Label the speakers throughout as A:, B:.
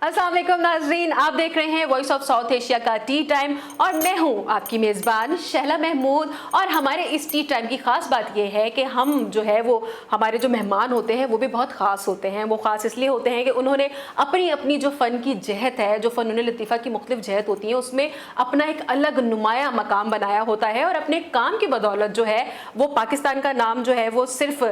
A: अस्सलाम वालेकुम नाज़रीन, आप देख रहे हैं वॉइस ऑफ साउथ एशिया का टी टाइम और मैं हूं आपकी मेज़बान शहला महमूद। और हमारे इस टी टाइम की ख़ास बात यह है कि हम जो है वो हमारे जो मेहमान होते हैं वो भी बहुत ख़ास होते हैं। वो ख़ास इसलिए होते हैं कि उन्होंने अपनी अपनी जो फ़न की जहत है, जो फ़नून लतीफ़ा की मुख्तलिफ जहत होती है, उसमें अपना एक अलग नुमाया मकाम बनाया होता है और अपने काम की बदौलत जो है वो पाकिस्तान का नाम जो है वो सिर्फ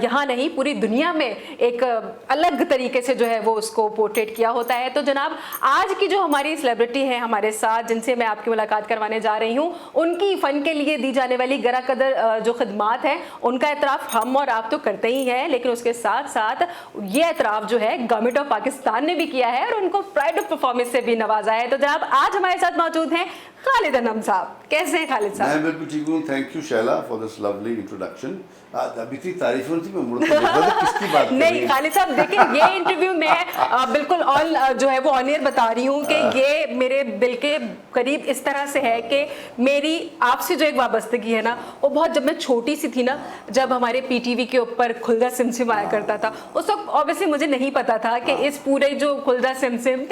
A: यहाँ नहीं पूरी दुनिया में एक अलग तरीके से जो है वो उसको पोर्ट्रेट किया होता है। तो जनाब, आज की जो हमारी सेलिब्रिटी है हमारे साथ, जिनसे मैं आपकी मुलाकात करवाने जा रही हूँ, उनकी फ़न के लिए दी जाने वाली गरा कदर जो खिदमात है उनका एतराफ़ हम और आप तो करते ही हैं, लेकिन उसके साथ साथ ये एतराफ़ जो है गवर्नमेंट ऑफ पाकिस्तान ने भी किया है और उनको प्राइड ऑफ परफॉर्मेंस से भी नवाजा है। तो जनाब, आज हमारे साथ मौजूद हैं खालिद अनम साहब। कैसे हैं खालिद साहब?
B: मैं बिल्कुल ठीक हूँ, thank you Shaila for this lovely introduction. अभी इतनी तारीफ होती मैं मुड़ के देखा था किसकी बात कर रही
A: नहीं
B: हैं?
A: खालिद साहब, देखिए ये इंटरव्यू मैं बिल्कुल ऑल जो है वो ऑन एयर बता रही हूँ कि ये मेरे दिल के करीब इस तरह से है कि मेरी आपसे जो एक वाबस्तगी है ना, वो बहुत, जब मैं छोटी सी थी ना, जब हमारे पीटीवी के ऊपर खुलदा सिमसिम आया करता था, उस वक्त ऑब्वियसली मुझे नहीं पता था कि इस पूरे जो खुलदा सिमसिम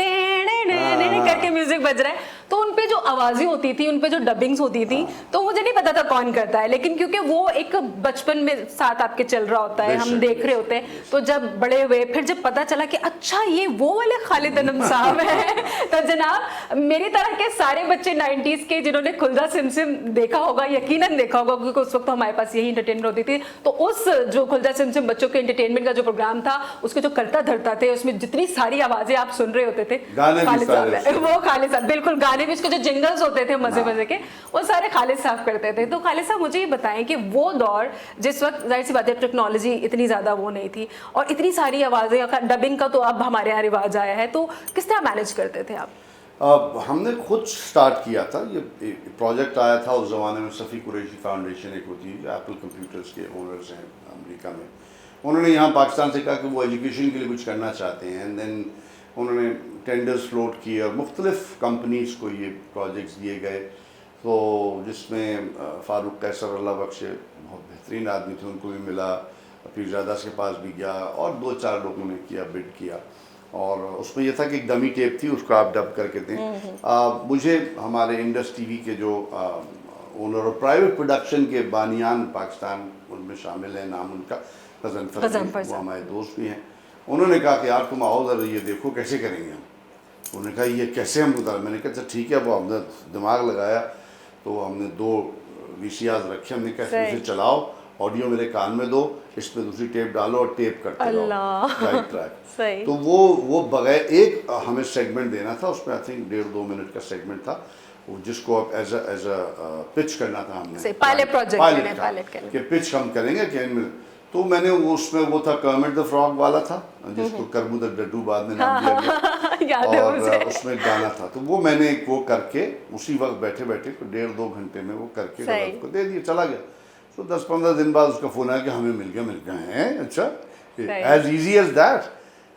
A: करके म्यूजिक बज रहा है, तो उन पे जो आवाजें होती थी, उन पे जो डबिंग्स होती थी, तो मुझे नहीं पता था कौन करता है। लेकिन क्योंकि वो एक बचपन में साथ आपके चल रहा होता है, हम देख रहे होते हैं, तो जब बड़े हुए फिर जब पता चला कि अच्छा ये वो वाले खालिद अनम साहब हैं, तो जनाब मेरी तरह के सारे बच्चे 90s के जिन्होंने खुलदा सिमसिम देखा होगा, यकीनन देखा होगा, क्योंकि उस वक्त हमारे पास यही एंटरटेनमेंट होती थी। तो उस जो खुलदा सिमसिम बच्चों के एंटरटेनमेंट का जो प्रोग्राम था, उसके जो करता धरता थे, उसमें जितनी सारी आवाजें आप सुन रहे होते थे, खालिद साहब, वो खालिद साहब, बिल्कुल गाने भी, उसके जो जिंगल्स होते थे मजे मजे के, वो सारे खालिद साहब करते थे। तो खालिद साहब, मुझे ये बताएं कि वो दौर जिस वक्त जाहिर सी बात है टेक्नोलॉजी इतनी ज़्यादा वो नहीं थी और इतनी सारी आवाज़ें, डबिंग का तो अब हमारे यहाँ रिवाज आया है, तो किस तरह मैनेज करते थे आप?
B: हमने खुद स्टार्ट किया था, ये प्रोजेक्ट आया था उस ज़माने में। सफ़ी कुरैशी फाउंडेशन एक होती है जो एप्पल कंप्यूटर्स के ओनर्स हैं अमेरिका में, उन्होंने यहाँ पाकिस्तान से कहा कि वो एजुकेशन के लिए कुछ करना चाहते हैं, एंड देन उन्होंने टेंडर्स फ्लोट किए और मुख्तलिफ कंपनीज़ को ये प्रोजेक्ट्स दिए गए। तो जिसमें फ़ारूक कैसर अल्लाह बख्शे बहुत बेहतरीन आदमी थे, उनको भी मिला, पीरजादा के पास भी गया और 2-4 लोगों ने किया, बिड किया। और उसमें यह था कि एक डमी टेप थी, उसको आप डब करके दें। मुझे हमारे इंडस टीवी के जो ओनर और प्राइवेट प्रोडक्शन के बानियान पाकिस्तान उनमें शामिल हैं, नाम उनका गज़नफ़र, वो हमारे दोस्त भी हैं। उन्होंने कहा कि यार तुम आओ ज़रा ये देखो कैसे करेंगे हम। उन्होंने कहा ये कैसे हम उतार, मैंने कहा अच्छा ठीक है। वो हमने दिमाग लगाया, तो हमने 2 VCRs रखे, हमने कहा इसे चलाओ, ऑडियो मेरे कान में दो, इस पर दूसरी टेप डालो और टेप करते रहो राइट ट्रैक। तो वो बगैर एक हमें सेगमेंट देना था, उसमें आई थिंक 1.5-2 मिनट का सेगमेंट था, जिसको अब एज अ पिच करना था हमने,
A: पायलट प्रोजेक्ट
B: कि पिच हम करेंगे कि। तो मैंने उसमें वो था कर्मिट द फ्रॉग वाला था, जिसको करमू द डड्डू बाद में नाम दिया गया, और उसमें गाना था। तो वो मैंने वो करके उसी वक्त बैठे बैठे 1.5-2 घंटे में वो करके को दे दिया, चला गया। तो 10-15 दिन बाद उसका फ़ोन आया कि हमें मिल गया है, अच्छा एज ईजी एज दैट।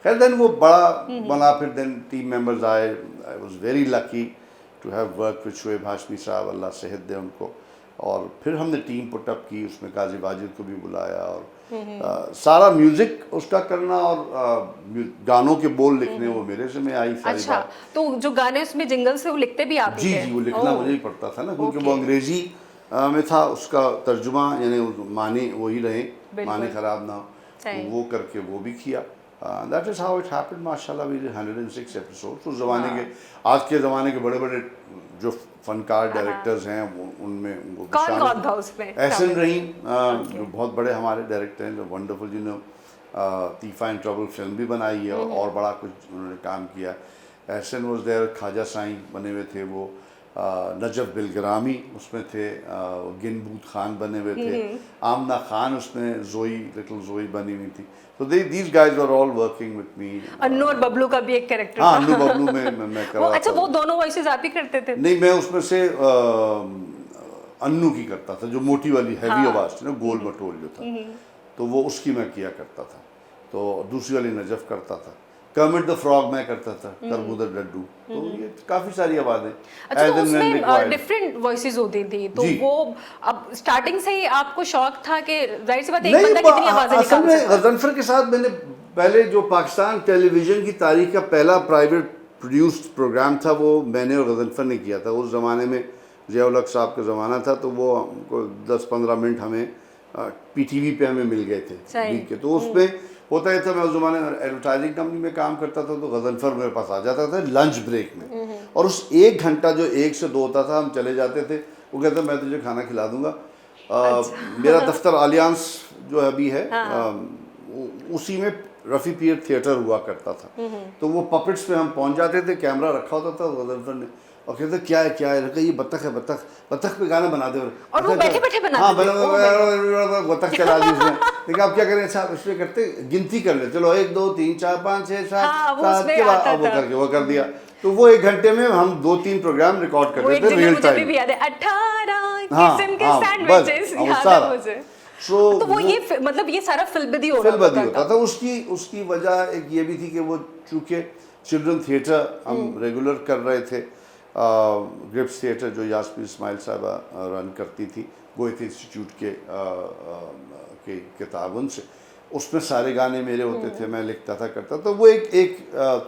B: खैर देन वो बड़ा बना, फिर देन टीम मेंबर्स आए। I was very lucky to have work with Shoaib Hashmi साहब, अल्लाह सेहत दे उनको। और फिर हमने टीम पुटअप की, उसमें काजी वाजिद को भी बुलाया और सारा म्यूजिक उसका करना और गानों के बोल लिखने वो मेरे से में आई सारी
A: अच्छा,
B: बात।
A: तो जो गाने उसमें जिंगल से वो लिखते भी आप?
B: जी, वो लिखना मुझे ही पड़ता था ना, क्योंकि वो अंग्रेजी में था, उसका तर्जुमा यानी माने वही रहे, माने ख़राब ना हो, तो वो करके वो भी किया। That is how it happened. माशाल्लाह वी डिड 106 एपिसोड्स। उस ज़माने के, आज के ज़माने के बड़े बड़े जो फनकार डायरेक्टर्स हैं उनमें वो
A: कौन था उसमें?
B: एहसन रहीम जो बहुत बड़े हमारे डायरेक्टर हैं, जो वंडरफुल, जिन्होंने तीफा इन ट्रबल फिल्म भी बनाई है और बड़ा कुछ उन्होंने काम किया। एहसन वाज देयर, ख्वाजा साईं बने हुए थे, वो नजफ बिलग्रामी उसमें थे, गिनबूत खान बने हुए थे, आमना खान उसमें जोई, लिटिल जोई बनी हुई थी। तो these guys are all working with me.
A: Annu और बबलू का भी एक कैरेक्टर
B: हाँ, अन्नू बबलू में मैं कर रहा था।
A: अच्छा, वो दोनों वॉइसेस आप ही करते थे?
B: नहीं, मैं उसमें से अन्नू की करता था, जो मोटी वाली हैवी आवाज़ थी ना, गोल मटोल जो था, तो वो उसकी मैं किया करता था। तो दूसरी वाली नजफ करता था। कर्मिट द फ्रॉग मैं करता था, करमू द डड्डू। तो ये काफी सारी आवाजें।
A: अच्छा, तो उसमें डिफरेंट वॉइसेस होती थी, तो वो अब स्टार्टिंग से ही आपको शौक था कि जाहिर सी बात है एक बंदा कितनी आवाजें निकाल सकता है?
B: गज़नफ़र के साथ मैंने पहले जो पाकिस्तान टेलीविज़न की तारीख का पहला प्राइवेट प्रोड्यूस्ड प्रोग्राम था वो मैंने और गज़नफ़र ने किया था। उस ज़माने में ज़िया-उल हक़ साहब का ज़माना था, तो वो हमको 10-15 मिनट हमें पीटीवी पे हमें मिल गए थे वीक के। तो उसमें होता ये था, मैं उस ज़माने में एडवर्टाइजिंग कंपनी में काम करता था, तो गज़नफ़र मेरे पास आ जाता था लंच ब्रेक में, और उस 1 घंटा जो 1 से 2 होता था, हम चले जाते थे। वो कहता मैं तुझे खाना खिला दूँगा। मेरा दफ्तर आलियांस जो अभी है, उसी में रफ़ी पीर थिएटर हुआ करता था। तो वो पपेट्स पे हम पहुंच जाते थे, कैमरा रखा होता था गज़नफ़र ने, और कहते क्या है क्या है, ये बत्तख है, बत्तख बत्तख पे गाना बना दे।
A: और वो बैठे बैठे बनाते
B: हाँ, बत्तख चला दी उसमें। लेकिन आप क्या करें साहब, उसमें करते गिनती कर ले, चलो 1 2 3 4 5 6 7 के बाद वो करके वो कर दिया। तो वो 1 घंटे में हम 2-3 प्रोग्राम रिकॉर्ड करते थे रियल टाइम।
A: भी याद है 18 किस्म के सैंडविचेस याद है मुझे। तो वो ये मतलब ये सारा फिल्मबदी हो रहा
B: होता था। उसकी वजह एक ये भी थी कि वो चूँकि चिल्ड्रन थिएटर हम रेगुलर कर रहे थे, ग्रिप्स थिएटर जो यास्मीन इस्माइल साहबा रन करती थी गोयत इंस्टीट्यूट के ताउन से, उसमें सारे गाने मेरे होते थे, मैं लिखता था करता। तो वो एक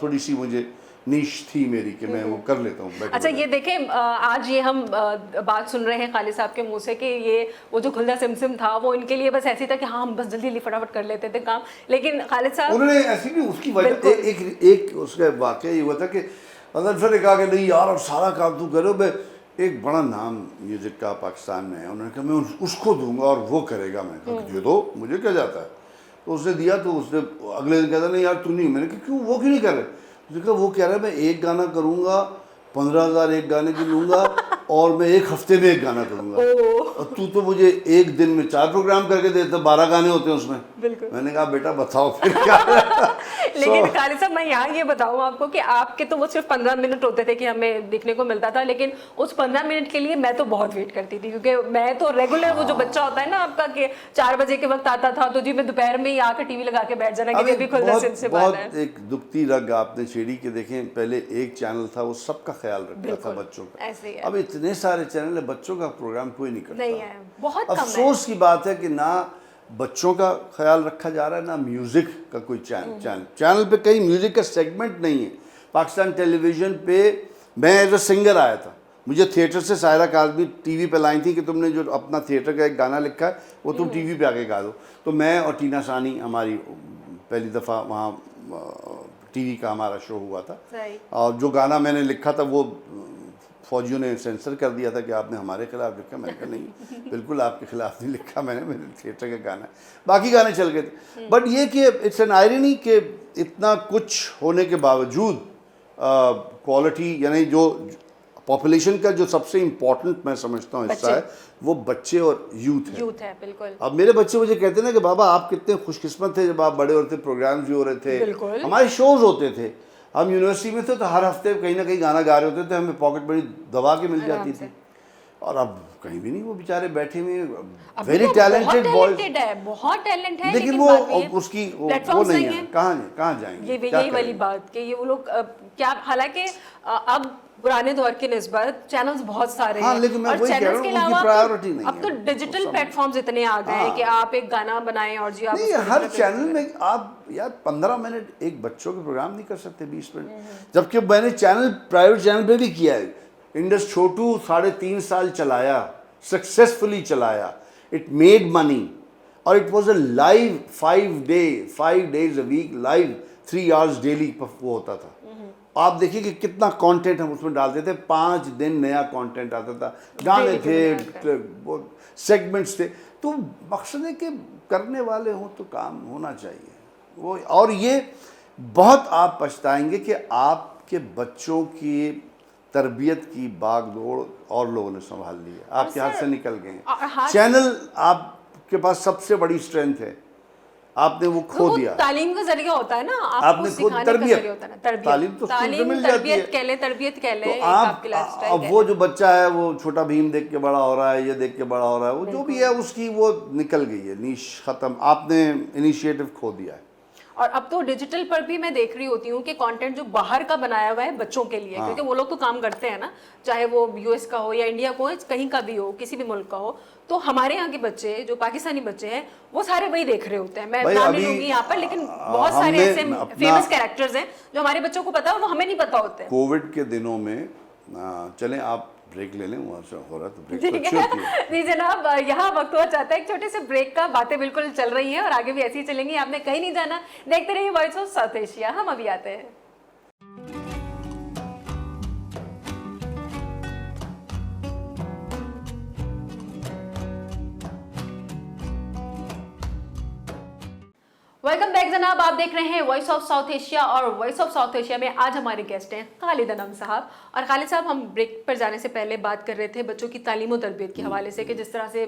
B: थोड़ी सी मुझे नीश थी मेरी कि मैं वो कर लेता हूँ।
A: अच्छा, ये देखें, आज ये हम बात सुन रहे हैं खालिद साहब के मुंह से कि ये वो जो खुल्दा सिमसिम था वो इनके लिए बस ऐसी था कि हाँ हम बस जल्दी फटाफट कर लेते थे काम, लेकिन खालिद साहब
B: उन्होंने ऐसी भी उसकी वजह एक उसका वाकया ये हुआ था कि गज़नफ़र ने कहा कि नहीं यार अब सारा काम तू करो, मैं एक बड़ा नाम म्यूज़िक का पाकिस्तान में है, उन्होंने कहा मैं उसको दूंगा और वो करेगा। मैं कहा दे दो, मुझे क्या जाता है। तो उसने दिया, तो उसने अगले दिन कहता नहीं यार तू नहीं। मैंने कहा क्यों, वो क्यों नहीं कर रहे। उसने कहा वो कह रहा है मैं एक गाना करूँगा, 15,000 एक गाने की लूँगा, और मैं 1 हफ्ते में 1 गाना करूँगा, और तू तो मुझे 1 दिन में 4 प्रोग्राम करके देता, 12 गाने होते हैं उसमें। मैंने कहा बेटा बताओ फिर क्या।
A: लेकिन खालिद साहब मैं यहाँ ये बताऊँ आपको कि आपके तो वो सिर्फ 15 मिनट होते थे कि हमें देखने को मिलता था, लेकिन उस 15 मिनट के लिए मैं तो बहुत वेट करती थी, क्योंकि मैं तो रेगुलर वो जो बच्चा होता है ना आपका कि 4 बजे के वक्त आता था, तो जी मैं दोपहर में ही आकर टीवी लगा के बैठ जाना कि भी खुल्दा सिमसिम
B: बहुत एक दुखती रग आपने छेड़ी के देखें। पहले एक चैनल था वो सबका ख्याल रखता था बच्चों का, अब इतने सारे चैनल है, बच्चों का प्रोग्राम कोई नहीं करता।
A: नहीं है, बहुत कम है।
B: अफसोस की बात है कि ना बच्चों का ख्याल रखा जा रहा है, ना म्यूज़िक का कोई चैनल पे कहीं म्यूज़िक का सेगमेंट नहीं है। पाकिस्तान टेलीविज़न पे मैं एज अ सिंगर आया था, मुझे थिएटर से सायरा काज़मी टीवी पे लाई थी कि तुमने जो अपना थिएटर का एक गाना लिखा है वो तुम टीवी पे आके गा दो। तो मैं और टीना सानी हमारी पहली दफ़ा वहाँ टीवी का हमारा शो हुआ था, और जो गाना मैंने लिखा था वो फौजियों ने सेंसर कर दिया था कि आपने हमारे खिलाफ लिखा। मैंने कहा नहीं बिल्कुल आपके खिलाफ नहीं लिखा मैंने, मेरे थिएटर का गाना है, बाकी गाने चल गए थे। बट ये कि इट्स एन आयरनी कि इतना कुछ होने के बावजूद क्वालिटी, यानी जो पॉपुलेशन का जो सबसे इम्पोर्टेंट मैं समझता हूँ हिस्सा है वो बच्चे और यूथ है।
A: बिल्कुल।
B: अब मेरे बच्चे मुझे कहते हैं ना कि बाबा आप कितने खुशकिस्मत थे जब आप बड़े होते, प्रोग्राम्स भी हो रहे थे, हमारे शोज होते थे, हम यूनिवर्सिटी में थे तो हर हफ्ते कहीं ना कहीं गाना गा रहे होते थे, हमें पॉकेट मनी दबा के मिल जाती थी। और अब कहीं भी नहीं, वो बेचारे बैठे हुए, वेरी टैलेंटेड बॉयज,
A: बहुत टैलेंट है,
B: लेकिन वो उसकी वो नहीं है, कहाँ जाएंगे।
A: यही वाली बात कि ये वो लोग क्या, हालांकि अब पुराने दौर की निस्बत चैनल्स बहुत सारे हैं,
B: लेकिन
A: और चैनल्स के अलावा
B: प्रायोरिटी नहीं
A: अब तो डिजिटल प्लेटफॉर्म्स इतने आ गए हैं कि आप एक गाना बनाएं और जी आप
B: नहीं, हर चैनल में आप यार 15 मिनट एक बच्चों के प्रोग्राम नहीं कर सकते, 20 मिनट। जबकि मैंने चैनल प्राइवेट चैनल पे भी किया है, इंडस छोटू 3.5 साल चलाया, सक्सेसफुली चलाया, इट मेड मनी, और it was a live 5 days a week live 3 hours daily वो होता था। आप देखिए कि कितना कंटेंट हम उसमें डालते थे, 5 दिन नया कंटेंट आता था, गाने थे, सेगमेंट्स थे। तो मकसद है कि करने वाले हों तो काम होना चाहिए वो। और ये बहुत आप पछताएंगे कि आपके बच्चों की तरबियत की बागडोर और लोगों ने संभाल ली है, आपके हाथ से निकल गए। चैनल आपके पास सबसे बड़ी स्ट्रेंथ है, आपने वो खो दिया।
A: तालीम का जरिया होता है ना,
B: आपने खुद तरबियत,
A: तालीम तो मिल जाती है, तरबियत कह ले,
B: तो आप वो जो बच्चा है वो छोटा भीम देख के बड़ा हो रहा है, ये देख के बड़ा हो रहा है, वो जो भी है उसकी वो निकल गई है, नीश खत्म, आपने इनिशिएटिव खो दिया है।
A: और अब तो डिजिटल पर भी मैं देख रही होती हूँ कि कंटेंट जो बाहर का बनाया हुआ है बच्चों के लिए, क्योंकि वो लोग तो काम करते हैं ना, चाहे वो यूएस का हो या इंडिया का हो, कहीं का भी हो, किसी भी मुल्क का हो, तो हमारे यहाँ के बच्चे जो पाकिस्तानी बच्चे हैं वो सारे वही देख रहे होते हैं। मैं
B: भाई
A: नाम
B: अभी,
A: नहीं लूंगी यहाँ पर, लेकिन बहुत सारे
B: हमने
A: ऐसे फेमस कैरेक्टर्स हैं जो हमारे बच्चों को पता है और वो हमें नहीं पता होते हैं।
B: कोविड के दिनों में चलें आप ब्रेक ले लें, वहाँ से हो रहा है तो ब्रेक तो
A: ठीक
B: अच्छी होती है।
A: है जी जनाब, यहाँ वक्त हुआ चाहता है एक छोटे से ब्रेक का। बातें बिल्कुल चल रही हैं और आगे भी ऐसी ही चलेंगी, आपने कहीं नहीं जाना, देखते रहिए वॉइस ऑफ साउथ एशिया। हम अभी आते हैं। वेलकम बैक जनाब, आप देख रहे हैं वॉइस ऑफ साउथ एशिया और वॉइस ऑफ साउथ एशिया में आज हमारे गेस्ट हैं खालिद अनम साहब। और खालिद साहब, हम ब्रेक पर जाने से पहले बात कर रहे थे बच्चों की तालीम और तरबियत के हवाले से कि जिस तरह से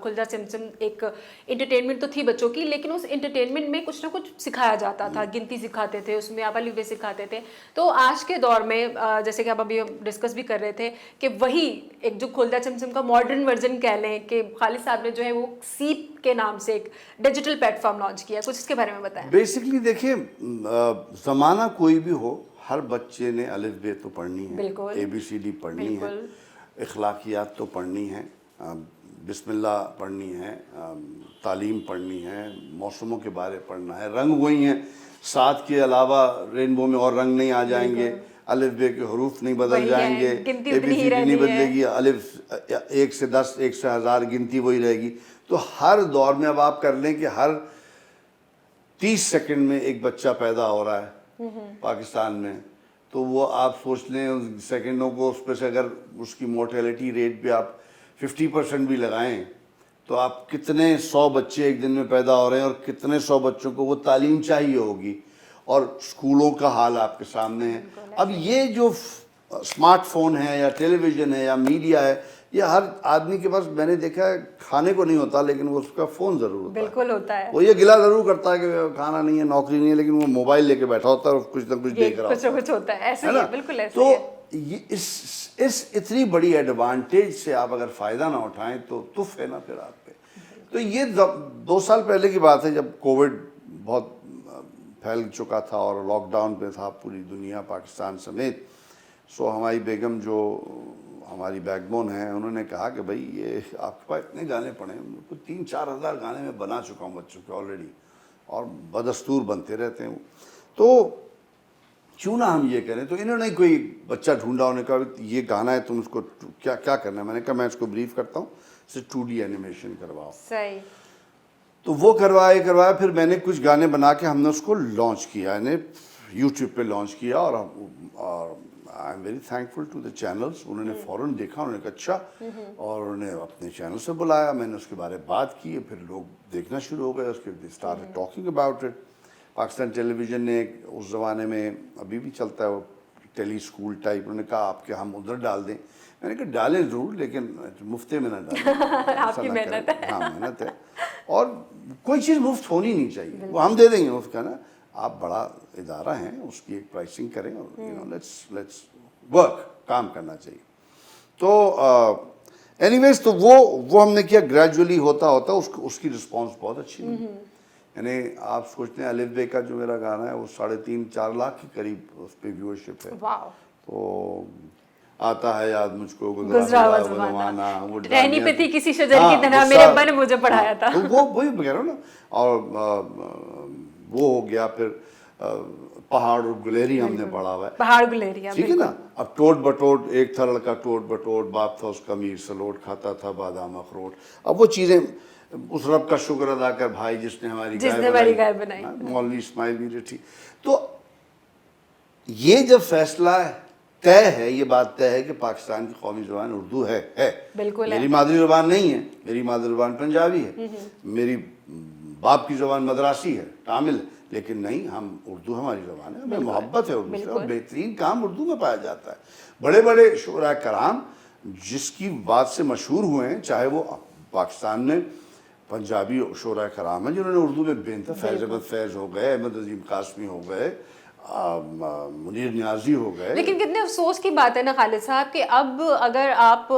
A: खुलजा चमचम एक एंटरटेनमेंट तो थी बच्चों की, लेकिन उस एंटरटेनमेंट में कुछ ना कुछ सिखाया जाता था, गिनती सिखाते थे, उसमें आप अलिफ बे सिखाते थे। तो आज के दौर में जैसे कि आप अभी डिस्कस भी कर रहे थे कि वही एक जो खुलजा चमचम का मॉडर्न वर्जन कह लें कि खालिद साहब ने जो है वो सीप के नाम से एक डिजिटल प्लेटफॉर्म लॉन्च किया, कुछ इसके बारे में बताएं।
B: बेसिकली देखिए, ज़माना कोई भी हो, हर बच्चे ने अलिफ बे तो पढ़नी है,
A: बिल्कुल।
B: ABCD पढ़नी है, इखलाकियात तो पढ़नी है, बिस्मिल्लाह पढ़नी है, तालीम पढ़नी है, मौसमों के बारे पढ़ना है, रंग वही हैं, 7 के अलावा रेनबो में और रंग नहीं आ जाएंगे, अलिफ बे के हरूफ नहीं बदल जाएंगे, ABCD नहीं बदलेगी, अलिफ 1 से 10, 1 से 1000 गिनती वही रहेगी। तो हर दौर में अब आप कर लें कि हर 30 सेकंड में एक बच्चा पैदा हो रहा है पाकिस्तान में, तो वो आप सोच लें उन सेकंडों को, उस पर से अगर उसकी मोर्टेलिटी रेट पे आप 50% भी लगाएं तो आप कितने 100 बच्चे एक दिन में पैदा हो रहे हैं और कितने 100 बच्चों को वो तालीम चाहिए होगी, और स्कूलों का हाल आपके सामने है। अब ये जो स्मार्टफोन है या टेलीविज़न है या मीडिया है, ये हर आदमी के पास, मैंने देखा है, खाने को नहीं होता लेकिन वो उसका फ़ोन ज़रूर होता है।
A: बिल्कुल होता है।
B: वो ये गिला ज़रूर करता है कि खाना नहीं है, नौकरी नहीं है, लेकिन वो मोबाइल लेके बैठा होता है और कुछ ना कुछ देख रहा होता है।
A: कुछ होता है, ऐसे
B: है
A: ही
B: ना?
A: है, बिल्कुल ऐसे
B: तो
A: ही है।
B: ये इस इतनी बड़ी एडवांटेज से आप अगर फ़ायदा ना उठाएं तो तुफ है ना फिर आप पे। तो ये 2 साल पहले की बात है जब कोविड बहुत फैल चुका था और लॉकडाउन पे था पूरी दुनिया, पाकिस्तान समेत। सो हमारी बेगम जो हमारी बैकबोन है, उन्होंने कहा कि भाई ये आपके पास इतने गाने पड़े हैं, कुछ 3-4 हज़ार गाने मैं बना चुका हूँ बच्चों के ऑलरेडी, और बदस्तूर बनते रहते हैं, तो क्यों ना हम ये करें। तो इन्होंने कोई बच्चा ढूंढा, उन्होंने कहा ये गाना है, तुम उसको क्या क्या करना है। मैंने कहा मैं इसको ब्रीफ करता हूँ, इसे 2D एनिमेशन करवाओ।
A: सही।
B: तो वो करवाया, फिर मैंने कुछ गाने बना के हमने उसको लॉन्च किया, इन्हें यूट्यूब पे लॉन्च किया, और I am very thankful to the channels. उन्होंने फ़ौरन देखा, उन्होंने कहा अच्छा, और उन्होंने अपने चैनल से बुलाया, मैंने उसके बारे में बात की, फिर लोग देखना शुरू हो गए, उसके started talking about it. Pakistan television ने उस ज़माने में, अभी भी चलता है वो टेली स्कूल टाइप, उन्होंने कहा आपके हम उधर डाल दें। मैंने कहा डालें ज़रूर, लेकिन मुफ्ते में ना डालें।
A: आपकी मेहनत है।
B: हाँ, मेहनत है, और कोई चीज़ मुफ्त होनी नहीं चाहिए, वो हम दे देंगे मुफ्त का ना। आप बड़ा इदारा हैं, उसकी एक प्राइसिंग करें और यू नो लेट्स वर्क, काम करना चाहिए। तो एनीवेज, तो वो हमने किया, ग्रेजुअली होता उसकी रिस्पांस बहुत अच्छी हुई। यानी आप सोचते हैं अलिफ बे का जो मेरा गाना है वो 3.5-4 लाख के करीब उस पर व्यूअरशिप है। तो आता है याद मुझको
A: गुजरा हुआ ज़माना, वो टहनी पे थी किसी शजर की तरह, मेरे अब्बा ने मुझे पढ़ाया था।
B: तो वो वही कह रहा हूँ ना। और वो हो गया, फिर पहाड़ और गुलेरी हमने पढ़ा हुआ है,
A: पहाड़ गुलेरिया,
B: ठीक है ना। अब टोट बटोट, एक था लड़का टोट बटोट, बाप था उसका मीर सलोट, खाता था बादाम अखरोट। अब वो चीज़ें, उस रब का शुक्र अदा कर भाई जिसने हमारी गाय बनाई, मौलवी इस्माइल मीर थी। तो ये जब फैसला तय है, ये बात तय है कि पाकिस्तान की कौमी ज़ुबान उर्दू है।
A: बिल्कुल
B: मेरी मादरी ज़ुबान नहीं है, मेरी मादरी ज़ुबान पंजाबी है, मेरी बाप की ज़ुबान मद्रासी है, तामिल, लेकिन नहीं, हम उर्दू हमारी ज़ुबान है, हमें मोहब्बत है उर्दू से, और बेहतरीन काम उर्दू में पाया जाता है। बड़े बड़े शुरा कराम जिसकी बात से मशहूर हुए हैं, चाहे वो पाकिस्तान में पंजाबी शुरा कराम हैं जिन्होंने उर्दू में बेनता, फैज़ अहमद फैज़ हो गए, अहमद अजीम कासमी हो गए, मुनीर न्याजी हो गए।
A: लेकिन कितने अफसोस की बात है ना खालिद साहब कि अब अगर आप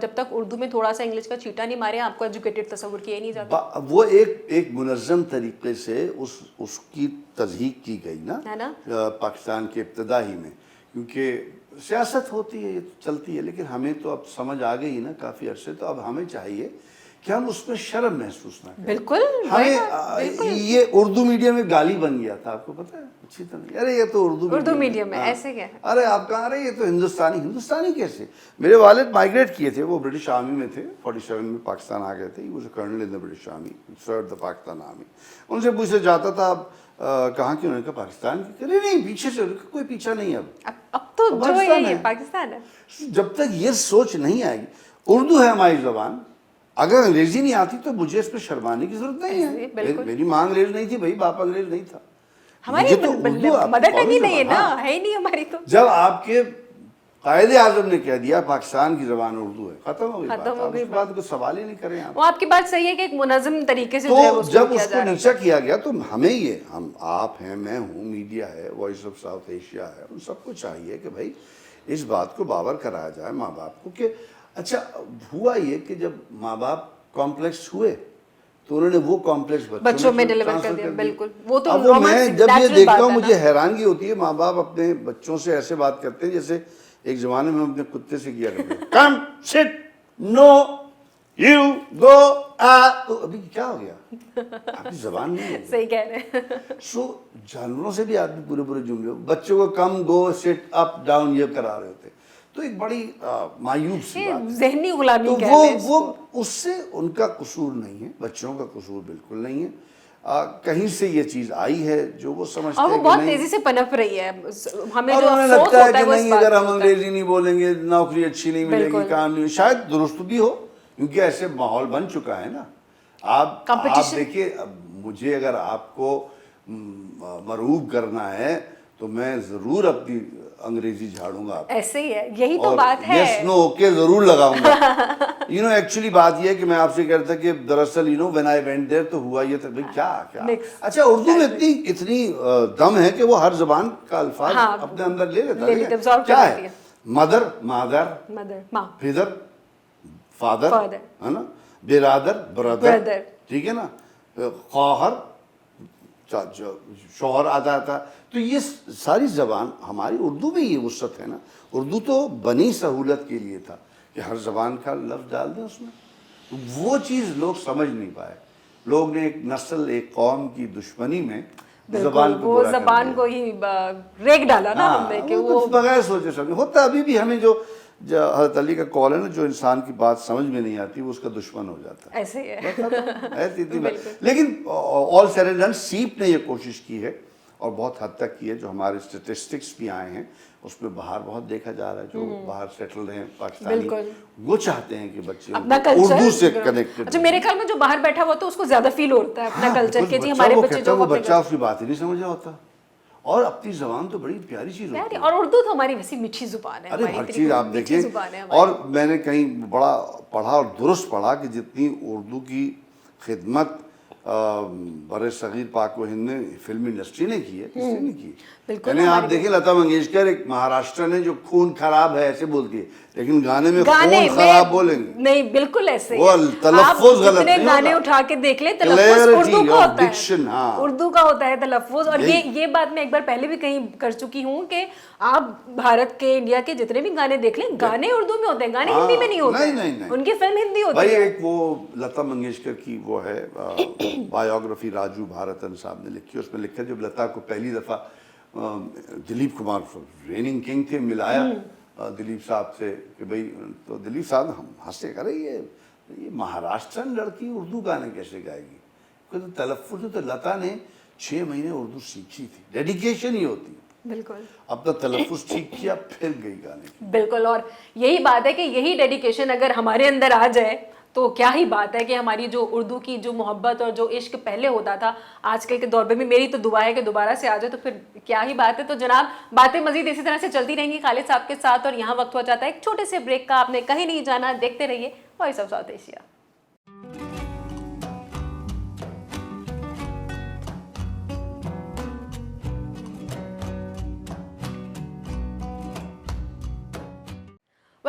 A: जब तक उर्दू में थोड़ा सा इंग्लिश का छींटा नहीं मारे आपको एजुकेटेड तस्वुर किया ही नहीं जाता
B: वो एक मुनज़्ज़म तरीके से उसकी तज़हीक की गई ना,
A: है ना?
B: पाकिस्तान के इब्तदाई में, क्योंकि सियासत होती है, ये तो चलती है, लेकिन हमें तो अब समझ आ गई ना काफ़ी अरसे, तो अब हमें चाहिए कि हम उसमें शर्म महसूस ना करें।
A: बिल्कुल
B: हमें ये उर्दू मीडियम में गाली बन गया था, आपको पता है अच्छी तरह, अरे ये तो उर्दू
A: मीडियम में
B: हाँ।
A: ऐसे क्या है?
B: अरे आप कहाँ रहे, ये तो हिंदुस्तानी कैसे? मेरे वालिद माइग्रेट किए थे, वो ब्रिटिश आर्मी में थे, 47 में पाकिस्तान आ गए थे, he was a colonel in the British army, served the Pakistan army. उनसे पूछा जाता था आप कहाँ के? उन्होंने कहा पाकिस्तान के। अरे नहीं, पीछे से कोई पीछा नहीं
A: अब तो जो है ये पाकिस्तान है।
B: जब तक ये सोच नहीं आएगी, उर्दू है हमारी जबान, अगर अंग्रेजी नहीं आती तो मुझे इस पर शर्माने की जरूरत नहीं है। मेरी माँ अंग्रेज नहीं थी भाई, बाप अंग्रेज नहीं था,
A: हमारी
B: तो
A: मदर टंग ही नहीं है ना, है ही नहीं हमारी। तो
B: जब आपके कायदे आजम ने कह दिया पाकिस्तान की जबान उर्दू है, खत्म हो गई बात, को सवाल ही नहीं करें आप।
A: वो आपकी बात सही है कि एक मुनज़्ज़म तरीके से जो है
B: तो
A: वो
B: जब उसको नीचा किया गया तो हमें ये, हम आप हैं, मैं हूँ, मीडिया है, वॉइस ऑफ साउथ एशिया है, उन सबको चाहिए कि भाई इस बात को बावर कराया जाए माँ बाप को कि अच्छा हुआ ये कि जब माँ बाप कॉम्प्लेक्स हुए तो उन्होंने वो कॉम्प्लेक्स
A: बच्चों में डिलीवर कर दिया। बिल्कुल, वो तो
B: अब मैं जब ये देखता हूँ मुझे हैरानगी होती है, माँ बाप अपने बच्चों से ऐसे बात करते हैं जैसे एक जमाने में अपने कुत्ते से किया करते हैं, come sit no you go आ, तो अभी क्या हो गया, आपकी जबान नहीं है।
A: सही कह रहे हैं।
B: सो जानवरों से भी आदमी पूरे पूरे जुमले, बच्चों को कम गो सिट अप डाउन ये करा रहे होते, तो एक बड़ी मायूब सी बात है।
A: ज़हनी गुलामी
B: तो
A: कहते हैं
B: वो उससे उनका कसूर नहीं है, बच्चों का कसूर बिल्कुल नहीं है। कहीं से ये चीज आई है जो वो समझते हैं,
A: और वो बहुत तेजी से पनप रही है। हमें जो
B: उन्हें
A: अफसोस
B: लगता है
A: होता
B: कि
A: है वो इस
B: नहीं,
A: बात
B: अगर
A: का
B: हम
A: होता है।
B: अंग्रेजी नहीं बोलेंगे नौकरी अच्छी नहीं मिलेगी,
A: बिल्कुल।
B: काम नहीं, शायद दुरुस्त भी हो, क्योंकि ऐसे माहौल बन चुका है ना। आप देखिए, मुझे अगर आपको मरूब करना है तो मैं जरूर अपनी अंग्रेजी झाड़ूंगा,
A: ऐसे ही है, यही तो बात है।
B: यस नो ओके जरूर लगाऊंगा। एक्चुअली बात यह है कि मैं आपसे कह रहा था कि दरअसल व्हेन आई वेंट देयर तो हुआ ये था, भाई क्या अच्छा उर्दू में इतनी दम है कि वो हर जबान का अल्फाज अपने अंदर ले लेता है। क्या है? मदर, मादर,
A: माँ,
B: फिदर, फादर, है ना, बिरादर, ब्रदर, ठीक है ना, खौहर, शौहर आता था। तो ये सारी जबान हमारी उर्दू में ये वुसअत है ना। उर्दू तो बनी सहूलत के लिए था कि हर जबान का लफ्ज डाल दें उसमें, वो चीज़ लोग समझ नहीं पाए। लोग ने एक नस्ल, एक कौम की दुश्मनी में
A: जबान को ही रेग डाला ना हमने कि वो
B: बगैर सोचे समझे होता। अभी भी हमें जो हज़रत अली का कॉल है ना, जो इंसान की बात समझ में नहीं आती वो उसका दुश्मन हो जाता है।
A: ऐसे है।
B: लेकिन ऑल सेड एंड डन सीप ने ये कोशिश की है और बहुत हद तक की है। जो हमारे स्टेटिस्टिक्स भी आए हैं उसमें बाहर बहुत देखा जा रहा है, जो बाहर सेटल हैं पाकिस्तानी, वो चाहते हैं कि बच्चे उर्दू से कनेक्टेड।
A: अच्छा, मेरे ख्याल में जो बाहर बैठा हुआ तो उसको ज्यादा फील होता है अपना कल्चर के, जी हमारे बच्चे जो
B: बच्चा उसकी बात ही नहीं समझ रहा होता। और अपनी जबान तो बड़ी प्यारी चीज होती है,
A: और उर्दू तो हमारी वैसी मीठी जुबान है।
B: अरे हर चीज आप देखिए। और मैंने कहीं बड़ा पढ़ा और दुरुस्त पढ़ा कि जितनी उर्दू की खिदमत बड़े सगीर पाक व हिंद ने फिल्म इंडस्ट्री ने की है, किसने नहीं की। यानी आप देखिए लता मंगेशकर एक महाराष्ट्र ने जो खून खराब है ऐसे बोलती है, लेकिन गाने में खून खराब बोलेंगे
A: नहीं, बिल्कुल ऐसे
B: वो तलफ्फुज गलत नहीं होता।
A: गाने उठा के देख ले, तलफ्फुज उर्दू का होता है, उर्दू का होता है तलफ्फुज। और ये बात मैं एक बार पहले भी कहीं कर चुकी हूँ कि आप भारत के, इंडिया के जितने भी गाने देख लें, गाने उर्दू में होते हैं, गाने हिंदी में नहीं होते। नहीं, उनकी फिल्म हिंदी होती है।
B: एक वो लता मंगेशकर की वो है बायोग्राफी, राजू भारतन साहब ने लिखी, उसमें लिखा जब लता को पहली दफा दिलीप कुमार रेनिंग किंग थे, मिलाया दिलीप साहब से कि भाई, तो दिलीप साहब हम हंसे, करे ये महाराष्ट्रन लड़की उर्दू गाने कैसे गाएगी। तो तलफ्फुज़ तो लता ने 6 महीने उर्दू सीखी थी, डेडिकेशन ही होती है।
A: बिल्कुल,
B: अब तो तलफ्फुज़ ठीक किया फिर गई गाने।
A: बिल्कुल, और यही बात है कि यही डेडिकेशन अगर हमारे अंदर आ जाए तो क्या ही बात है कि हमारी जो उर्दू की जो मोहब्बत और जो इश्क पहले होता था, आजकल के दौर में भी मेरी तो दुआ है कि दोबारा से आ जाए, तो फिर क्या ही बात है। तो जनाब, बातें मजीद इसी तरह से चलती रहेंगी खालिद साहब के साथ, और यहाँ वक्त हो जाता है एक छोटे से ब्रेक का। आपने कहीं नहीं जाना, देखते रहिए voice of south Asia.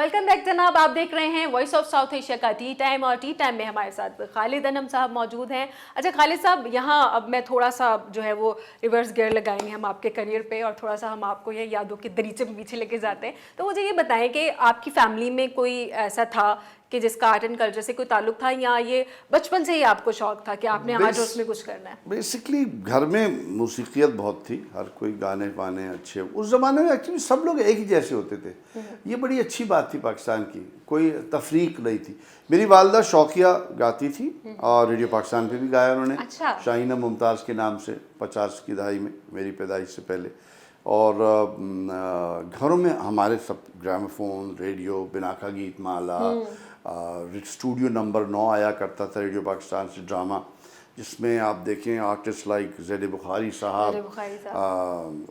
A: Welcome back जनाब, आप देख रहे हैं वॉइस ऑफ साउथ एशिया का टी टाइम, और टी टाइम में हमारे साथ खालिद अनम साहब मौजूद हैं। अच्छा खालिद साहब, यहाँ अब मैं थोड़ा सा जो है वो रिवर्स गियर लगाएंगे हम आपके करियर पे, और थोड़ा सा हम आपको ये यादों के दरीचे में पीछे लेके जाते हैं। तो मुझे ये बताएं कि आपकी फैमिली में कोई ऐसा था कि जिसका आर्ट एंड कल्चर से कोई ताल्लुक था, या ये बचपन से ही आपको शौक था कि आपने आर्ट और उसमें कुछ करना है?
B: बेसिकली घर में मौसीकियत बहुत थी, हर कोई गाने वाने अच्छे। उस ज़माने में एक्चुअली सब लोग एक ही जैसे होते थे। ये बड़ी अच्छी बात थी पाकिस्तान की, कोई तफरीक नहीं थी। मेरी वालदा शौकिया गाती थी और रेडियो पाकिस्तान पे भी गाया उन्होंने।
A: अच्छा।
B: शाहीना मुमताज़ के नाम से 50 की दहाई में, मेरी पैदाइश से पहले। और घरों में हमारे सब ग्रामोफोन, रेडियो, बिनाका गीत माला, स्टूडियो नंबर 9 आया करता था रेडियो पाकिस्तान से, ड्रामा, जिसमें आप देखें आर्टिस्ट लाइक ज़ैद बुखारी साहब,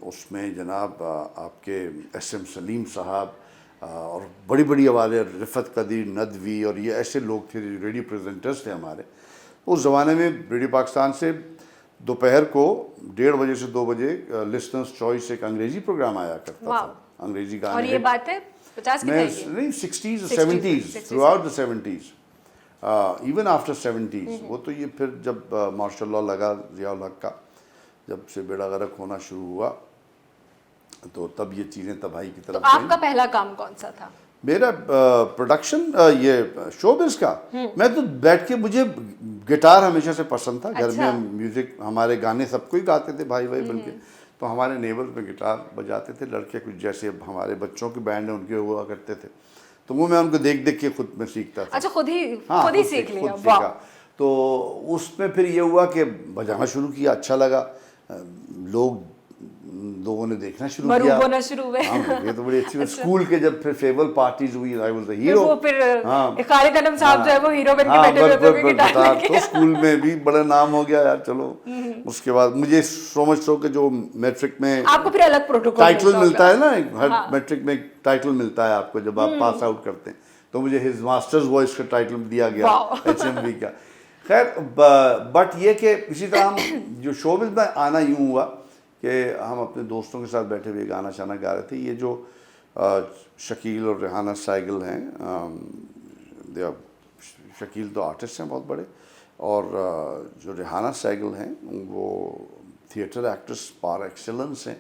B: उसमें जनाब आपके SM सलीम साहब, और बड़ी बड़ी आवाज़ें, रिफ़त कदीर नदवी, और ये ऐसे लोग थे, रेडियो प्रेजेंटर्स थे हमारे। उस ज़माने में रेडियो पाकिस्तान से दोपहर को 1:30 बजे से 2 बजे लिसनर्स चॉइस एक अंग्रेज़ी प्रोग्राम आया करता था, अंग्रेज़ी गाने।
A: और ये बात है 50 की दहाई की?
B: नहीं, 60s और 70s, through out the 70s, even after 70s। वो तो ये फिर जब माशाल्लाह लगा ज़ियाउल हक का, जब से बेड़ा गर्क होना शुरू हुआ, तो तब ये चीज़ें तबाही की तरफ
A: तो आपका पहला काम कौन सा था?
B: मेरा प्रोडक्शन, ये शोबिज़ का। मैं तो बैठ के, मुझे गिटार हमेशा से पसंद था। घर में म्यूज़िक, हमारे गाने सब कोई गाते थे, भाई भाई बल्कि। तो हमारे नेबर्स में गिटार बजाते थे लड़के, कुछ जैसे हमारे बच्चों के बैंड हैं उनके हुआ करते थे, तो वो मैं उनको देख देख के खुद में सीखता था।
A: अच्छा, खुद ही सीख लिया?
B: वाह। तो उसमें फिर ये हुआ कि बजाना शुरू किया, अच्छा लगा, लोगों ने देखना शुरू किया,
A: होना शुरू हुए।
B: हाँ, ये तो बड़ी अच्छी बात। स्कूल के जब फिर फेयरवेल पार्टीज हुई, आई वाज द हीरो।
A: वो फिर खालिद अनम साहब जो है वो हीरो बन के बैठे हुए थे गिटार लेके।
B: तो स्कूल में भी बड़ा नाम हो गया यार, चलो। उसके बाद मुझे समझ लो कि जो मैट्रिक में
A: आपको फिर अलग प्रोटोकॉल
B: टाइटल मिलता है ना, हर मैट्रिक में एक टाइटल मिलता है आपको जब आप पास आउट करते हैं, तो मुझे हिज मास्टर्स वॉइस का टाइटल दिया गया, HMV का। खैर, बट ये कि इसी तरह जो शोबिज़ में आना यूँ हुआ कि हम अपने दोस्तों के साथ बैठे हुए गाना शाना गा रहे थे। ये जो शकील और रेहाना साइगल हैं, शकील तो आर्टिस्ट हैं बहुत बड़े, और जो रेहाना साइगल हैं वो थिएटर एक्ट्रेस पार एक्सेलेंस हैं,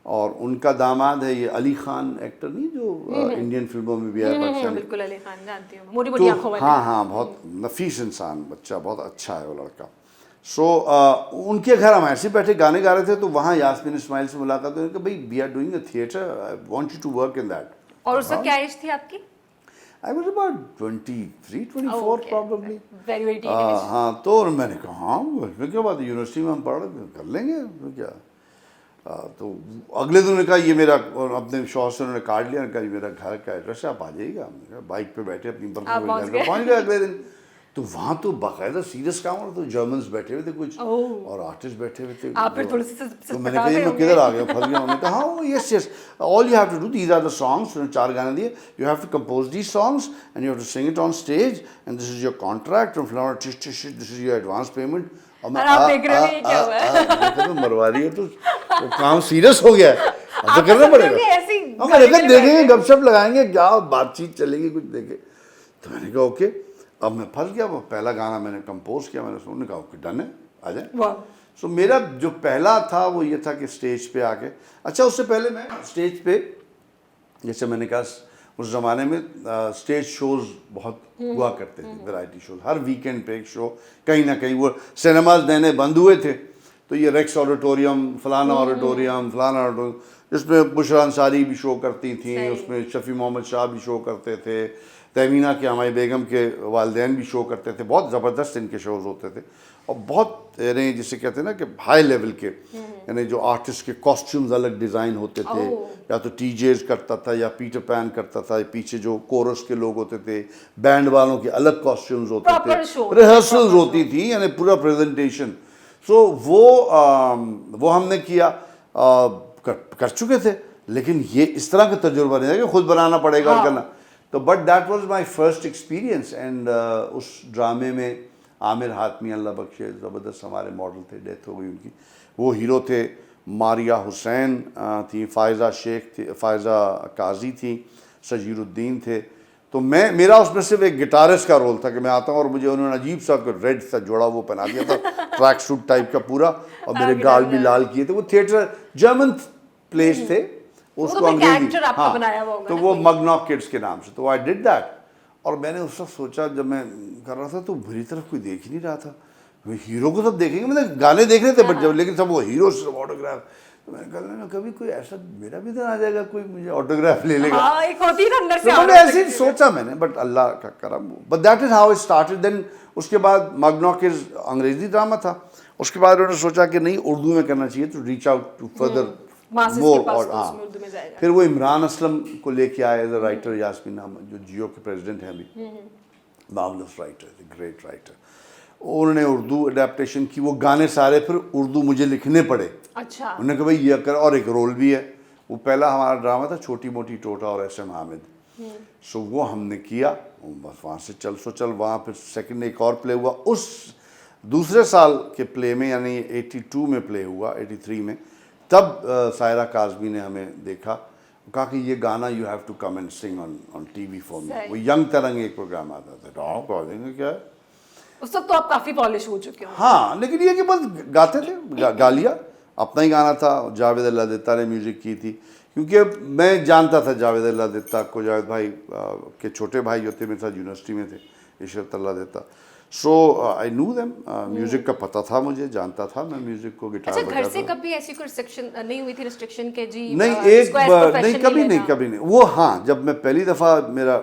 B: और उनका दामाद है ये अली खान, एक्टर नहीं जो इंडियन फिल्मों में भी आया पाकिस्तान।
A: बिल्कुल, अली खान जानती हूँ, मोटी मोटी आंखों वाला।
B: हाँ, बहुत नफीस इंसान, बच्चा बहुत अच्छा है वो लड़का। उनके घर हम ऐसे बैठे गाने गा रहे थे, तो वहाँ यास्मीन इस्माइल से मुलाकात हुई कि भाई we are doing a theatre, I want you to work in that.
A: और उस वक्त क्या एज थी आपकी?
B: I was about 23, 24 probably।
A: Very teenage.
B: हाँ, तो मैंने कहा हाँ, इसमें क्या बात है, यूनिवर्सिटी में हम पढ़ रहे कर लेंगे, तो क्या। तो अगले दिन उन्होंने कहा ये मेरा, और अपने शौहर से उन्होंने कार्ड लिया, कहा ये मेरा घर का एड्रेस है, आप आ जाइएगा। बाइक पे बैठे अपनी पहुँच गए अगले दिन। तो वहाँ तो बाकायदा सीरियस काम हो रहा, तो जर्मन्स बैठे हुए थे कुछ, और आर्टिस्ट बैठे हुए थे।
A: आप फिर थोड़ी सी
B: तो मैंने कहा ये मैं किधर आ गया, फंस गया। उन्होंने कहा हाँ, yes, all you have to do, these are the songs. 4 गाने दिए, you have to compose these songs and you have to sing it on stage, and this is your contract, this is your advance payment. और मैं मरवा रही है, तो काम serious हो गया, अब तो करना पड़ेगा। मैंने कहा देखेंगे, गपशप लगाएंगे, क्या बातचीत चलेगी, कुछ देखे। तो मैंने कहा ओके, अब मैं फंस गया। वो पहला गाना मैंने कंपोज किया, मैंने सुनने कहा ओके डन है, आ जाए। सो मेरा जो पहला था वो ये था कि स्टेज पे आके, अच्छा उससे पहले मैं स्टेज पे, जैसे मैंने कहा उस ज़माने में स्टेज शोज़ बहुत हुआ करते थे, वैरायटी शोज़, हर वीकेंड पे एक शो कहीं ना कहीं। वो सिनेमाज नए नए बंद हुए थे, तो ये रेक्स ऑडिटोरियम, फलाना ऑडिटोरियम, जिसमें बुशरा अंसारी भी शो करती थी, उसमें शफ़ी मोहम्मद शाह भी शो करते थे, तहमीना के हमारी बेगम के वालिदैन भी शो करते थे। बहुत ज़बरदस्त इनके शोज़ होते थे, और बहुत यानी जिसे कहते हैं ना कि हाई लेवल के, यानी जो आर्टिस्ट के कॉस्ट्यूम्स अलग डिज़ाइन होते थे, या तो TJs करता था या पीटर पैन करता था, पीछे जो कोरस के लोग होते थे, बैंड वालों के अलग कॉस्ट्यूम्स होते थे, रिहर्सल्स होती थी, यानी पूरा प्रेजेंटेशन। सो वो हमने किया, कर चुके थे, लेकिन ये इस तरह का तजुर्बा नहीं है कि खुद बनाना पड़ेगा और करना। तो but that was my first experience. And उस ड्रामे में आमिर हातमी, अल्लाह बख्शे, ज़बरदस्त हमारे मॉडल थे, डेथ हो गई उनकी, वो हीरो थे। मारिया हुसैन थी, फ़ायज़ा शेख थी, फ़ायज़ा काजी थी, सजीरुद्दीन थे। तो मेरा उसमें सिर्फ एक गिटारिस्ट का रोल था कि मैं आता हूँ और मुझे उन्होंने अजीब सा रेड सा जोड़ा वो पहना दिया था, ट्रैक सूट टाइप का पूरा, और मेरे गाल भी लाल किए थे। वो थिएटर जर्मन प्लेस थे, उसको
A: कोई
B: अंग्रेजी,
A: character आपका बनाया हुआ होगा
B: तो
A: ना
B: वो
A: कोई।
B: मगनॉक किड्स के नाम से, तो आई डिड दैट। और मैंने उस वक्त सोचा, जब मैं कर रहा था तो बुरी तरफ कोई देख ही नहीं रहा था। वो हीरो को सब देखेंगे, मतलब गाने देख रहे थे बट जब, लेकिन सब वो हीरो से ऑटोग्राफ। तो मैंने कहा ना कभी कोई ऐसा मेरा भी दिन आ जाएगा, कोई मुझे ऑटोग्राफ ले लेगा।
A: हाँ, एक होती है ना अंदर से
B: तो मैंने
A: आवाज़
B: ऐसे ही
A: लगती है।
B: सोचा मैंने, बट अल्लाह का करम, but that is how it started. Then उसके बाद मगनॉक इज अंग्रेजी ड्रामा था, उसके बाद उन्होंने सोचा कि नहीं उर्दू में करना चाहिए, तो reach out to further
A: masses
B: more.
A: के पास
B: और
A: तो
B: हाँ,
A: उसमें उर्दू में जाएगा।
B: फिर वो इमरान असलम को लेके आए एज अ राइटर, यास्मीन नाम, जो जियो के प्रेसिडेंट हैं अभी, मार्वलस राइटर, ग्रेट राइटर। उन्होंने उर्दू अडेप्टेशन की, वो गाने सारे फिर उर्दू मुझे लिखने पड़े।
A: अच्छा।
B: उन्होंने कहा भाई ये कर, और एक रोल भी है। वो पहला हमारा ड्रामा था छोटी मोटी टोटा और SM हामिद, सो वो हमने किया, बस वहाँ से चल वहाँ फिर सेकंड एक और प्ले हुआ उस दूसरे साल के प्ले में, यानी 82 में प्ले हुआ, 83 में। तब सायरा काज़मी ने हमें देखा, कहा कि ये गाना you have to come and sing on TV for me. वो यंग तरंग एक प्रोग्राम आता था, डाउ कह देंगे क्या है।
A: उस वक्त तो आप काफी पॉलिश हो चुके हो।
B: हाँ, लेकिन ये कि बस गाते थे, गा लिया, अपना ही गाना था। जावेद अल्लाह दित्ता ने म्यूज़िक की थी, क्योंकि मैं जानता था जावेद अल्लाह दित्ता को, जावेद भाई के छोटे भाई जो थे मेरे साथ यूनिवर्सिटी में थे, इशरत अल्लाह दित्ता। सो आई न्यू देम, म्यूज़िक का पता था मुझे, जानता था मैं म्यूज़िक को, गिटार
A: अच्छा, घर से
B: बजाता था।
A: कभी ऐसी कोई रिस्ट्रिक्शन नहीं हुई थी, रिस्ट्रिक्शन के जी
B: नहीं,
A: इसको as profession
B: कभी नहीं,
A: लेना?
B: कभी नहीं। वो हाँ, जब मैं पहली दफ़ा मेरा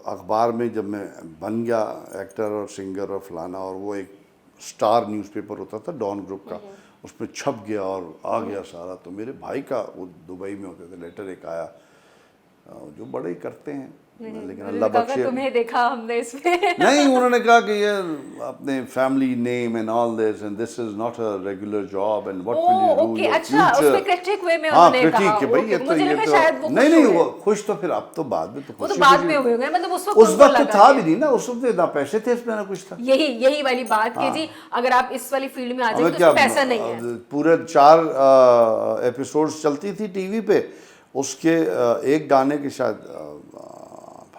B: अखबार में जब मैं बन गया एक्टर और सिंगर और फलाना, और वो एक स्टार न्यूज़पेपर होता था डॉन ग्रुप का, उसमें छप गया और आ गया सारा। तो मेरे भाई का, वो दुबई में होते थे, लेटर एक आया, जो बड़े ही करते हैं, लेकिन अल्लाह बख्शे।
A: तुम्हें देखा हमने इसमें।
B: नहीं, उन्होंने कहा कि ये अपने family name and all this, and this is not a regular job, and what will you do
A: okay,
B: your
A: अच्छा,
B: फ्यूचर।
A: उसमें क्रिटिक वे में
B: हाँ,
A: उन्होंने कहा।
B: क्रिटिक है भाई, ये तो
A: मुझे
B: ये
A: लगा
B: तो
A: शायद वो
B: नहीं
A: खुश
B: वो
A: हुए।
B: खुश तो फिर अब तो बाद में तो
A: वो तो
B: खुशी
A: बाद
B: हुई।
A: में हुए होंगे, मतलब उस वक्त
B: उस
A: उनको
B: वक्त तो
A: लगा
B: था
A: कि-
B: भी नहीं ना, उस वक्त ना पैसे थे इसमें ना कुछ था।
A: यही वाली बात कि जी अगर आप इस वाली फील्ड में आ जाए
B: हमें
A: तो
B: क्या,
A: उसमें पैसा नहीं है।
B: पूरे 4 एपिसोड्स चलती थी TV पे, उसके एक गाने के शायद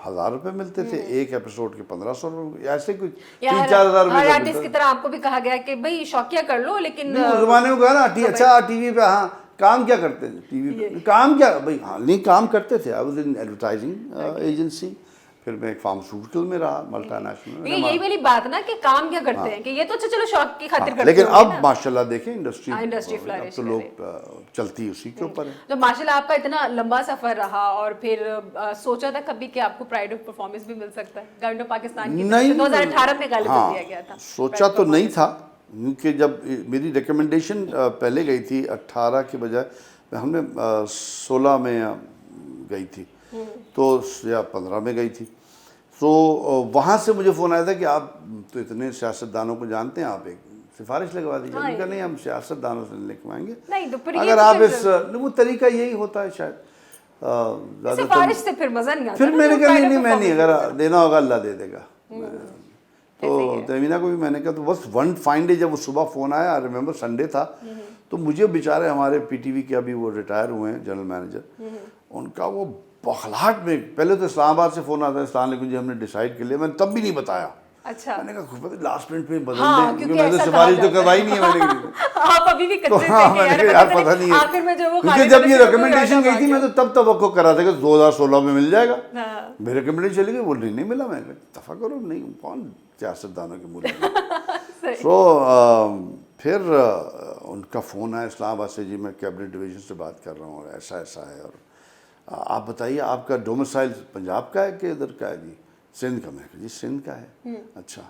B: 1000 रुपए मिलते थे, एक एपिसोड के 1500 रुपए, ऐसे कुछ 3-4 हज़ार रुपए
A: हर
B: का
A: आर्टिस्ट
B: मिलता
A: की
B: था।
A: तरह आपको भी कहा गया कि भाई शौकिया कर लो, लेकिन
B: नहीं, उस जमाने में कहा ना, अच्छा TV पे, हाँ काम क्या करते थे TV पे, काम क्या भाई, हाँ नहीं काम करते थे। I was in advertising agency, फिर मैं एक फार्मास्यूटिकल में रहा, मल्टीनेशनल।
A: यही वाली बात ना कि काम क्या करते हैं, कि ये तो अच्छा चलो शौक की खातिर करते
B: लेकिन
A: होंगे
B: अब
A: ना।
B: माशाल्लाह देखें इंडस्ट्री,
A: इंडस्ट्री
B: अब
A: फ्लरिश
B: तो
A: कर
B: लोग चलती उसी के ऊपर है।
A: तो माशाल्लाह आपका इतना लंबा सफर रहा, और फिर सोचा था कभी कि आपको प्राइड ऑफ परफॉर्मेंस भी मिल सकता है? गवर्नमेंट ऑफ पाकिस्तान की तरफ
B: नहीं,
A: से 2018 में गालिब
B: हाँ,
A: दिया गया था।
B: सोचा तो नहीं था, क्योंकि जब मेरी रिकमेंडेशन पहले गई थी 18 के बजाय, हमने 16 में गई थी, तो या 15 में गई थी। तो वहाँ से मुझे फ़ोन आया था कि आप तो इतने सियासतदानों को जानते हैं, आप एक सिफारिश लगवा दीजिए। मैंने कहा नहीं, हम सियासतदानों से नहीं लिखवाएंगे,
A: नहीं तो फिर ये
B: अगर
A: तो
B: आप
A: फिर-
B: इस वो तरीका यरीहोता है शायद ज़्यादातर।
A: सिफारिश से फिर मजा नहीं आता
B: फिर
A: ना,
B: मैंने
A: तो
B: कहा
A: pride of
B: नहीं, मैं नहीं,
A: performance
B: अगर देना होगा अल्लाह दे देगा। तो
A: ऐसे ही है।
B: तमीना को भी मैंने कहा, तो बस वन फाइन डे जब वो सुबह फ़ोन आया, आई रिमेंबर संडे था, तो मुझे बेचारे हमारे PTV के अभी वो रिटायर हुए हैं जनरल मैनेजर, उनका वो बखलाहट में, पहले तो इस्लामाबाद से फ़ोन आता है, इस्लाम जी हमने डिसाइड कर लिया, मैंने तब भी नहीं बताया।
A: अच्छा,
B: मैंने कहा लास्ट मिनट पे बदल
A: हाँ,
B: दें,
A: क्योंकि
B: क्योंकि मैंने
A: ऐसा
B: तो
A: कहा
B: सिफारिश तो
A: जाता है।
B: करवाई नहीं है मैंने।
A: आप अभी भी
B: तो
A: कच्चे
B: हाँ,
A: थे कि
B: मैंने
A: यार
B: कहा यार पता नहीं है,
A: आखिर में जो वो
B: क्योंकि
A: खाने
B: जब
A: वाले
B: ये
A: थे, कोई
B: रिकमेंडेशन
A: ऐसा
B: गई थी, मैं
A: वाकया।
B: तो तब तवक्को कर रहा था कि 2016 में मिल जाएगा।
A: हाँ।
B: मेरे रिकमेंडेशन चली गई, वो नहीं मिला। मैं दफ़ा करो, नहीं कौन सियासतदानों के मुँह। सो फिर उनका फ़ोन आया इस्लामाबाद से, जी मैं कैबिनेट डिवीज़न से बात कर रहा हूँ, और ऐसा ऐसा है, और आप बताइए आपका डोमिसाइल पंजाब का है कि इधर का है? जी सिंध का। मैं जी सिंध का है। अच्छा,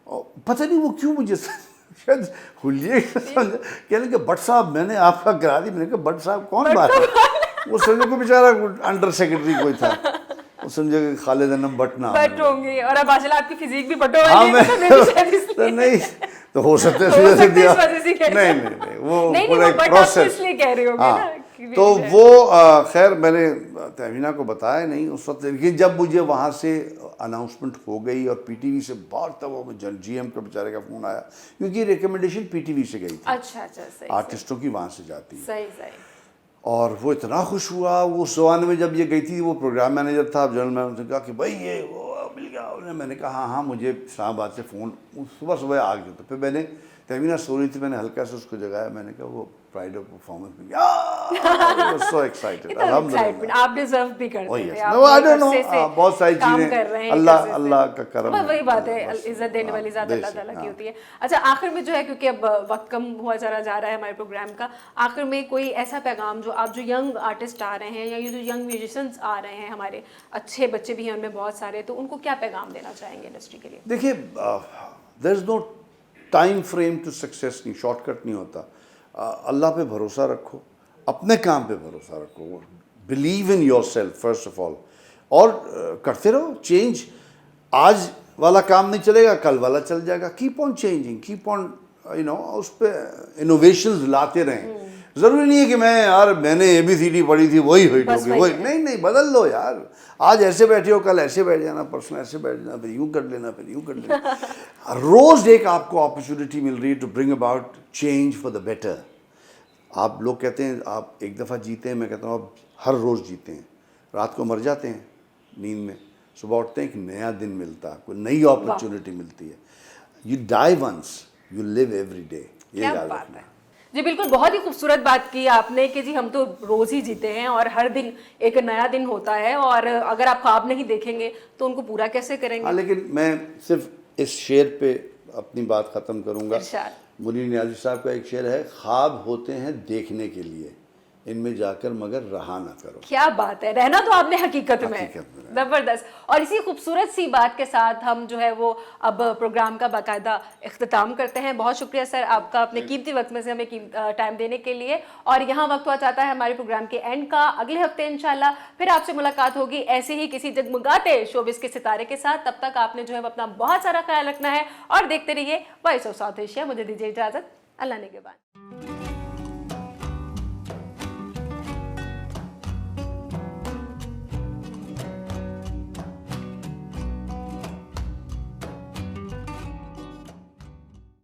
B: और पता नहीं वो क्यों मुझे शायद हुलिये कहने लगे भट्ट साहब मैंने आपका करा दी। मैंने कहा भट्ट साहब कौन बात है? वो समझे को बेचारा अंडर सेक्रेटरी कोई था, वो समझे कि खालिद अनम भट्ट नाम है।
A: बट होंगे, और अब माशाल्लाह आपकी फिजिक भी बटो
B: हाँ,
A: वाली है,
B: मैं
A: तो मैं भी शायद इसलिए-
B: तो नहीं, तो हो सकता है
A: हो
B: इस वजह से
A: सकता है
B: दिया।
A: इस वजह से कह रहे
B: नहीं
A: हो।
B: नहीं नहीं, वो
A: नहीं,
B: पूरा
A: वो
B: एक
A: बट आप
B: प्रोसेस।
A: इसलिए कह रहे होगे
B: हाँ,
A: ना कि
B: तो
A: मेरी
B: वो खैर मैंने तहमीना को बताया नहीं उस वक्त, लेकिन जब मुझे वहाँ से अनाउंसमेंट हो गई और PTV से बहुत, तब वो GM का बेचारे का फ़ोन आया, क्योंकि रिकमेंडेशन PTV से गई थी,
A: अच्छा, सही
B: आर्टिस्टों की वहाँ से जाती है।
A: सही।
B: और वो इतना खुश हुआ। वो उस ज़माने में जब ये गई थी, वो प्रोग्राम मैनेजर था, जनरल मैनेजर, उसने कहा कि भाई ये वो मिल गया उन्हें। मैंने कहा हाँ हाँ, मुझे इस्लामाबाद से फ़ोन सुबह सुबह आ गया। तो फिर मैंने तहमीना सो रही थी, मैंने हल्का से उसको जगाया, मैंने कहा वो प्राइड ऑफ परफॉर्मेंस मिल गया। सो एक्साइटेड, अल्हम्दुलिल्लाह।
A: आप डिजर्व भी करते
B: Oh,
A: थे।
B: yes.
A: आप
B: No, I don't know.
A: अरसे से
B: बहुत सारी
A: काम
B: चीज़ें
A: कर रहे हैं
B: अल्लाह
A: एक अरसे से।
B: अल्लाह का करम
A: बस
B: है।
A: वही बात है,
B: बस,
A: इज्जत देने वाली ज़ात अल्लाह
B: बेशक,
A: ताला की
B: हाँ।
A: होती है। अच्छा, आखिर में जो है, क्योंकि अब वक्त कम हुआ चला जा रहा है हमारे प्रोग्राम का, आखिर में कोई ऐसा पैगाम जो आप, जो यंग आर्टिस्ट आ रहे हैं या ये जो यंग म्यूजिशियंस आ रहे हैं, हमारे अच्छे बच्चे भी हैं उनमें बहुत सारे, तो उनको क्या पैगाम देना चाहेंगे इंडस्ट्री के लिए?
B: देखिए, there is no time frame to success, नहीं, शॉर्टकट नहीं होता। अल्लाह पे भरोसा रखो, अपने काम पे भरोसा रखो, believe in your self first of all, और करते रहो चेंज। आज वाला काम नहीं चलेगा, कल वाला चल जाएगा। Keep on changing, keep on उस पर इनोवेशंस लाते रहें। ज़रूरी नहीं है कि मैंने ABCD पढ़ी थी वही हिट
A: बस
B: होगी,
A: वही
B: वही नहीं, बदल लो यार। आज ऐसे बैठे हो, कल ऐसे बैठ जाना, परसों ऐसे बैठ जाना, फिर यूँ कर लेना, फिर यूँ कर लेना। रोज़ एक आपको अपॉर्चुनिटी मिल रही है to bring about change for the better. आप लोग कहते हैं आप एक दफ़ा जीते हैं, मैं कहता हूँ आप हर रोज़ जीते हैं। रात को मर जाते हैं नींद में, सुबह उठते हैं, एक नया दिन मिलता है, कोई नई अपॉर्चुनिटी मिलती है। You die once, you live every day. ये
A: क्या
B: याद
A: बात
B: रखना।
A: है जी, बिल्कुल बहुत ही खूबसूरत बात की आपने कि जी हम तो रोज ही जीते हैं और हर दिन एक नया दिन होता है, और अगर आप ख्वाब नहीं देखेंगे तो उनको पूरा कैसे करेंगे?
B: हाँ, लेकिन मैं सिर्फ इस शेर पे अपनी बात ख़त्म करूँगा।
A: इरशाद।
B: मुनीर नियाज़ी साहब का एक शेर है, ख्वाब होते हैं देखने के लिए, इनमें जाकर मगर रहा ना करो।
A: क्या बात है, रहना तो आपने हकीकत में।
B: हकीकत में।
A: जबरदस्त। और इसी खूबसूरत सी बात के साथ हम जो है वो अब प्रोग्राम का बाकायदा इख्तिताम करते हैं। बहुत शुक्रिया सर आपका, अपने कीमती वक्त में से हमें टाइम देने के लिए। और यहाँ वक्त हुआ चाहता है हमारे प्रोग्राम के एंड का। अगले हफ्ते इंशाल्लाह फिर आपसे मुलाकात होगी ऐसे ही किसी जगमगाते शोबिस के सितारे के साथ। तब तक आपने जो है अपना बहुत सारा ख्याल रखना है और देखते रहिए वॉइस ऑफ साउथ एशिया। मुझे दीजिए इजाजत, अल्लाह ने के बाद।